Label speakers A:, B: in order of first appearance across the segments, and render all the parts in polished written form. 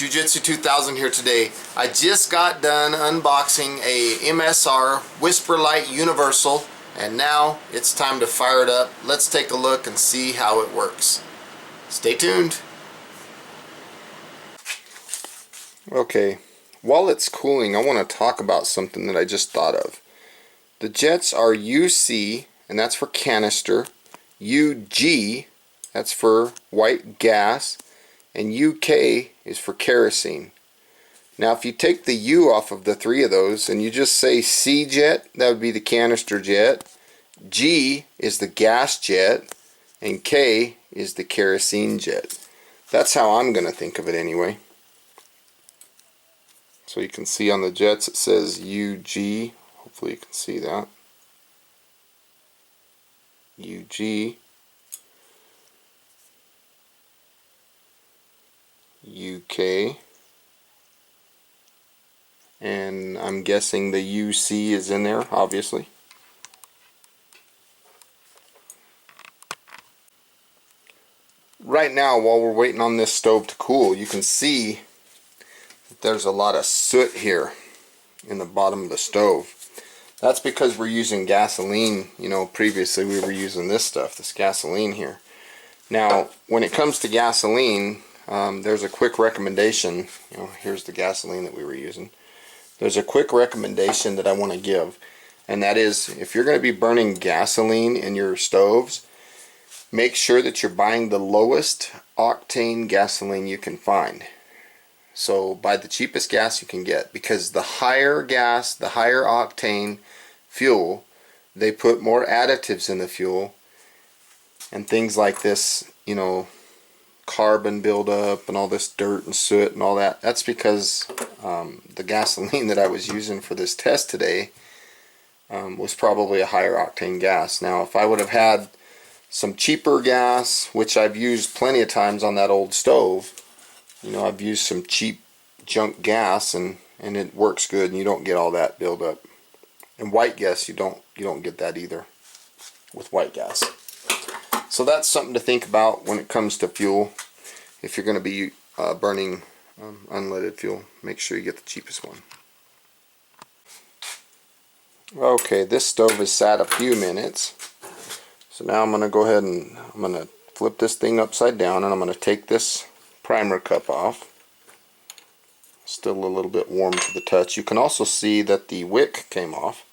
A: Jiu-Jitsu 2000 here today. I just got done unboxing a MSR WhisperLite Universal, and now it's time to fire it up. Let's take a look and see how it works. Stay tuned. Okay, while it's cooling, I want to talk about something that I just thought of. The jets are UC, and that's for canister, UG, that's for white gas, and UK is for kerosene. Now if you take the U off of the three of those and you just say C jet, that would be the canister jet, G is the gas jet, and K is the kerosene jet. That's how I'm going to think of it anyway. So you can see on the jets it says UG, hopefully you can see that. UG, UK, and I'm guessing the UC is in there, obviously. Right now, while we're waiting on this stove to cool, you can see that there's a lot of soot here in the bottom of the stove. That's because we're using gasoline. You know, previously we were using this stuff, this gasoline here. Now, when it comes to gasoline, there's a quick recommendation. You know, here's the gasoline that we were using. There's a quick recommendation that I want to give, and that is, if you're going to be burning gasoline in your stoves, make sure that you're buying the lowest octane gasoline you can find. So buy the cheapest gas you can get, because the higher gas, the higher octane fuel, they put more additives in the fuel and things like this, you know, carbon buildup and all this dirt and soot and all that. That's because the gasoline that I was using for this test today was probably a higher octane gas. Now if I would have had some cheaper gas, which I've used plenty of times on that old stove, you know, I've used some cheap junk gas and it works good and you don't get all that buildup. And white gas, you don't get that either with white gas. So that's something to think about when it comes to fuel. If you're going to be burning unleaded fuel, make sure you get the cheapest one. Okay, this stove has sat a few minutes. So now I'm going to go ahead and I'm going to flip this thing upside down, and I'm going to take this primer cup off. Still a little bit warm to the touch. You can also see that the wick came off.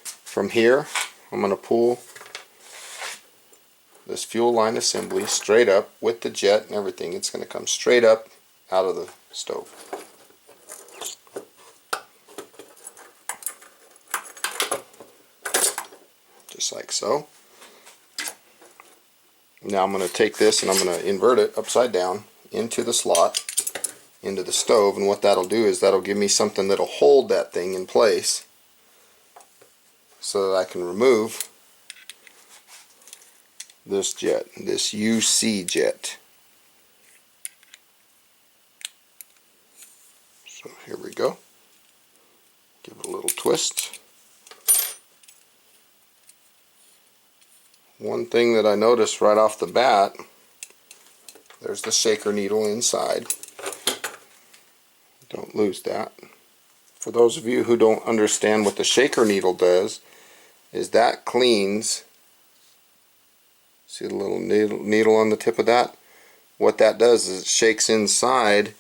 A: From here, I'm going to pull this fuel line assembly straight up with the jet and everything. It's going to come straight up out of the stove. Just like so. Now I'm going to take this and I'm going to invert it upside down into the slot, into the stove, and what that'll do is that'll give me something that'll hold that thing in place so that I can remove this jet, this UC jet. So here we go. Give it a little twist. One thing that I noticed right off the bat, there's the shaker needle inside. Don't lose that. For those of you who don't understand what the shaker needle does, is that cleans. See the little needle on the tip of that? What that does is it shakes inside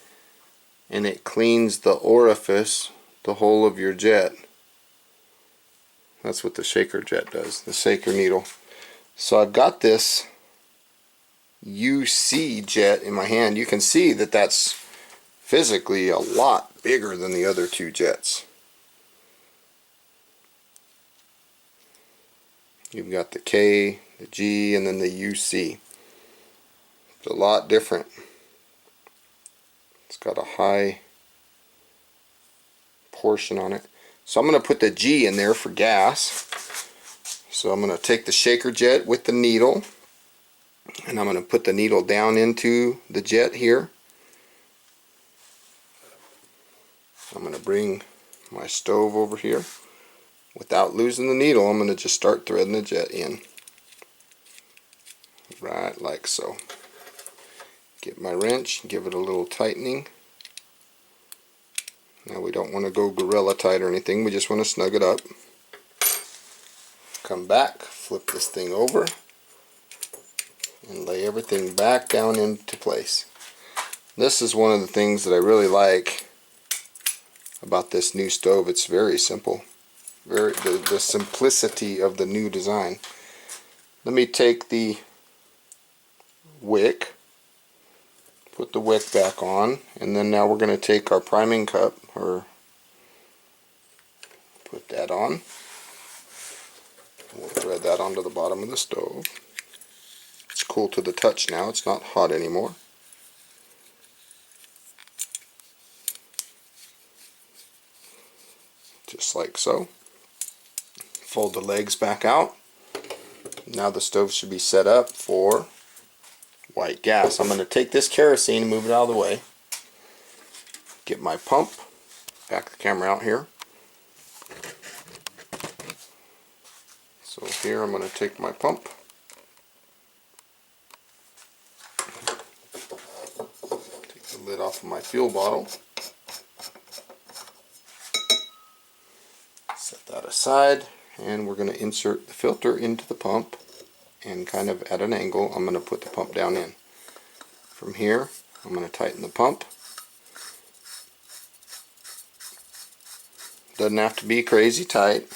A: and it cleans the orifice, the hole of your jet. That's what the shaker jet does, the shaker needle. So I've got this UC jet in my hand. You can see that that's physically a lot bigger than the other two jets. You've got the K, the G, and then the UC. It's a lot different. It's got a high portion on it. So I'm going to put the G in there for gas. So I'm going to take the shaker jet with the needle, and I'm going to put the needle down into the jet here. I'm going to bring my stove over here. Without losing the needle, I'm going to just start threading the jet in. Right like so. Get my wrench, give it a little tightening. Now we don't want to go gorilla tight or anything, we just want to snug it up. Come back, flip this thing over, and lay everything back down into place. This is one of the things that I really like about this new stove. It's very simple. The simplicity of the new design. Let me take the wick, put the wick back on, and then now we're going to take our priming cup, or put that on. We'll thread that onto the bottom of the stove. It's cool to the touch now, it's not hot anymore. Just like so. Fold the legs back out. Now the stove should be set up for white gas. I'm going to take this kerosene and move it out of the way. Get my pump. Back the camera out here. So here I'm going to take my pump. Take the lid off of my fuel bottle. Set that aside, and we're going to insert the filter into the pump, and kind of at an angle I'm going to put the pump down in. From here I'm going to tighten the pump. Doesn't have to be crazy tight.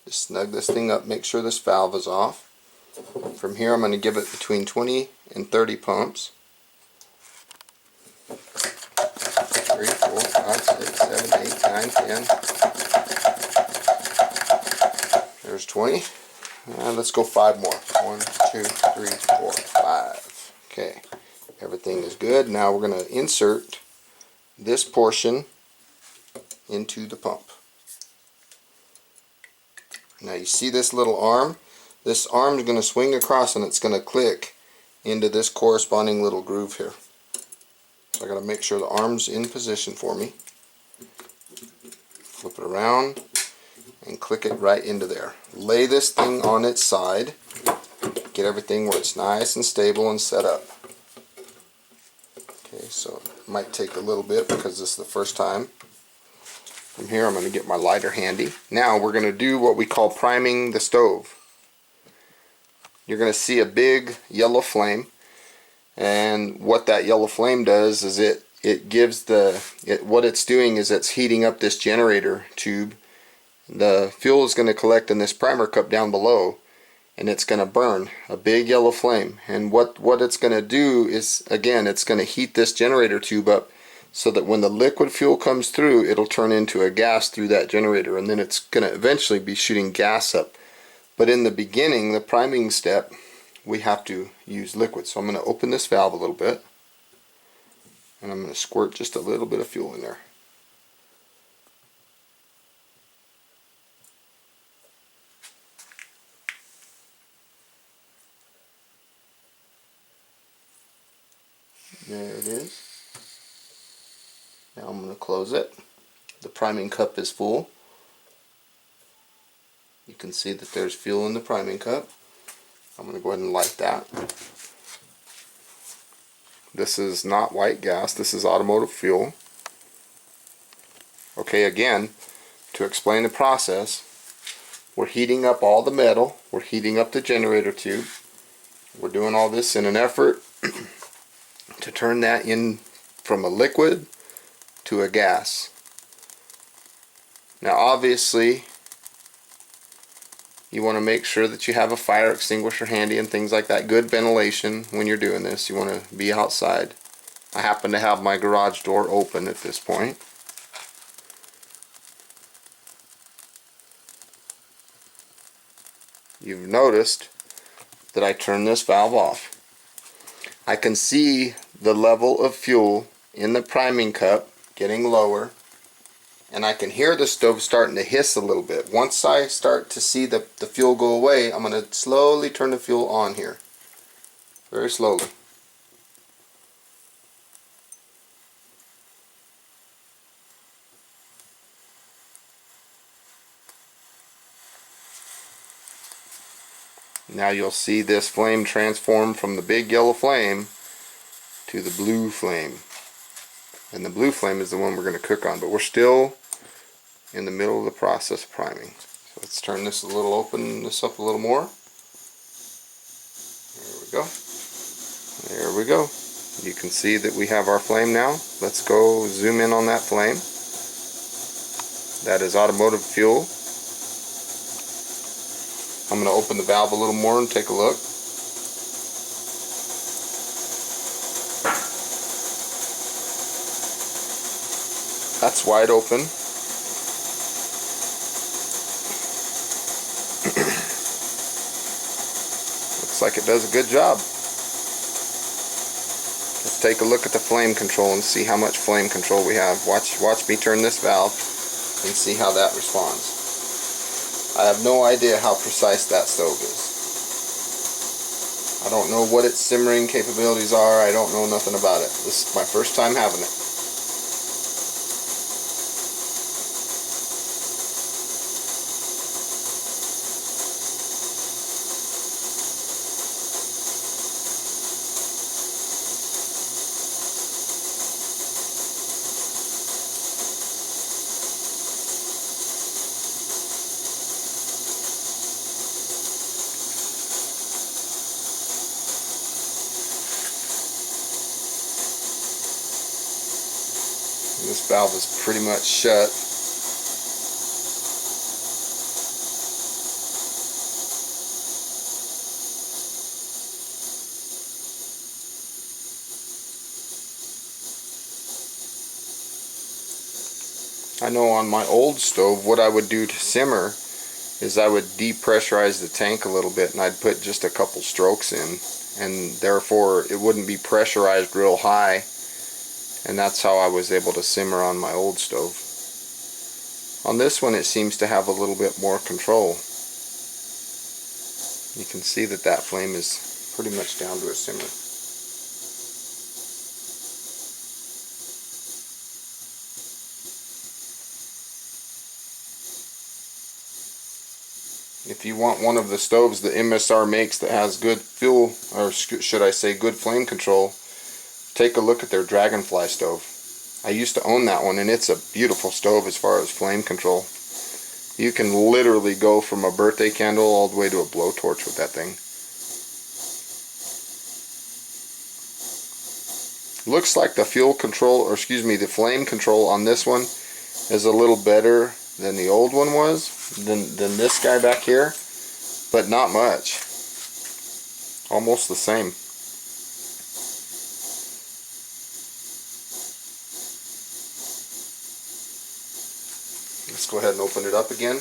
A: Just snug this thing up, make sure this valve is off. From here I'm going to give it between 20 and 30 pumps. 3, 4, 5, 6, 7, 8, 9, 10. There's 20. And let's go 5 more. 1, 2, 3, 4, 5. Okay, everything is good. Now we're going to insert this portion into the pump. Now you see this little arm? This arm is going to swing across and it's going to click into this corresponding little groove here. So I got to make sure the arm's in position for me. Flip it around and click it right into there. Lay this thing on its side. Get everything where it's nice and stable and set up. Okay, so it might take a little bit because this is the first time. From here I'm going to get my lighter handy. Now we're going to do what we call priming the stove. You're going to see a big yellow flame, and what that yellow flame does is it gives what it's doing is it's heating up this generator tube. The fuel is going to collect in this primer cup down below, and it's going to burn a big yellow flame. And what it's going to do is, again, it's going to heat this generator tube up so that when the liquid fuel comes through, it'll turn into a gas through that generator, and then it's going to eventually be shooting gas up. But in the beginning, the priming step, we have to use liquid. So I'm going to open this valve a little bit, and I'm going to squirt just a little bit of fuel in there. There it is. Now I'm going to close it. The priming cup is full. You can see that there's fuel in the priming cup. I'm going to go ahead and light that. This is not white gas, this is automotive fuel. Okay, again, to explain the process, we're heating up all the metal, we're heating up the generator tube. We're doing all this in an effort to turn that in from a liquid to a gas. Now obviously you want to make sure that you have a fire extinguisher handy and things like that. Good ventilation when you're doing this. You want to be outside. I happen to have my garage door open at this point. You've noticed that I turned this valve off. I can see the level of fuel in the priming cup getting lower, and I can hear the stove starting to hiss a little bit. Once I start to see the fuel go away, I'm going to slowly turn the fuel on here. Very slowly. Now you'll see this flame transform from the big yellow flame to the blue flame. and the blue flame is the one we're going to cook on, but we're still in the middle of the process of priming. So let's turn this a little, open this up a little more. There we go. There we go. You can see that we have our flame now. Let's go zoom in on that flame. That is automotive fuel. I'm going to open the valve a little more and take a look. That's wide open. Looks like it does a good job. Let's take a look at the flame control and see how much flame control we have. Watch me turn this valve and see how that responds. I have no idea how precise that stove is. I don't know what its simmering capabilities are. I don't know nothing about it. This is my first time having it. This valve is pretty much shut. I know on my old stove what I would do to simmer is I would depressurize the tank a little bit, and I'd put just a couple strokes in, and therefore it wouldn't be pressurized real high. And that's how I was able to simmer on my old stove. On this one it seems to have a little bit more control. You can see that that flame is pretty much down to a simmer. If you want one of the stoves the MSR makes that has good fuel, or should I say good flame control, take a look at their Dragonfly stove. I used to own that one, and it's a beautiful stove as far as flame control. You can literally go from a birthday candle all the way to a blowtorch with that thing. Looks like the fuel control, or excuse me, the flame control on this one is a little better than the old one was, than this guy back here, but not much. Almost the same. Let's go ahead and open it up again.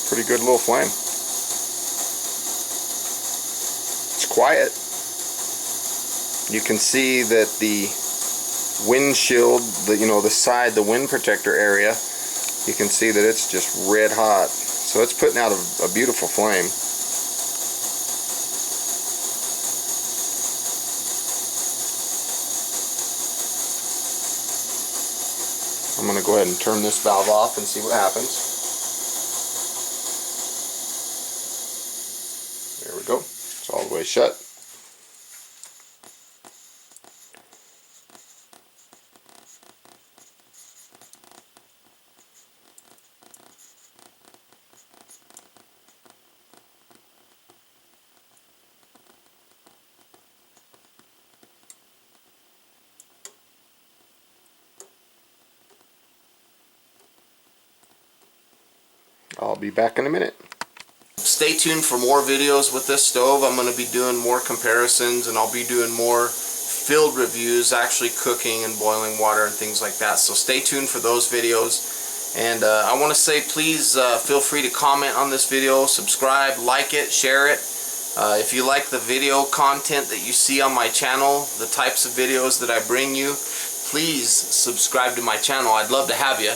A: Pretty good little flame. It's quiet. You can see that the windshield, the side, the wind protector area, you can see that it's just red hot. So it's putting out a beautiful flame. I'm going to go ahead and turn this valve off and see what happens. There we go. It's all the way shut. I'll be back in a minute. Stay tuned for more videos with this stove. I'm going to be doing more comparisons, and I'll be doing more field reviews, actually cooking and boiling water and things like that. So stay tuned for those videos. And I want to say, please feel free to comment on this video, subscribe, like it, share it. If you like the video content that you see on my channel, the types of videos that I bring you, please subscribe to my channel. I'd love to have you.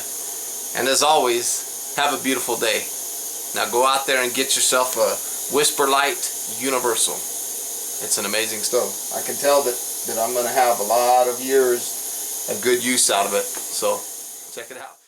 A: And as always, have a beautiful day. Now go out there and get yourself a WhisperLite Universal. It's an amazing stove. I can tell that I'm going to have a lot of years of good use out of it. So check it out.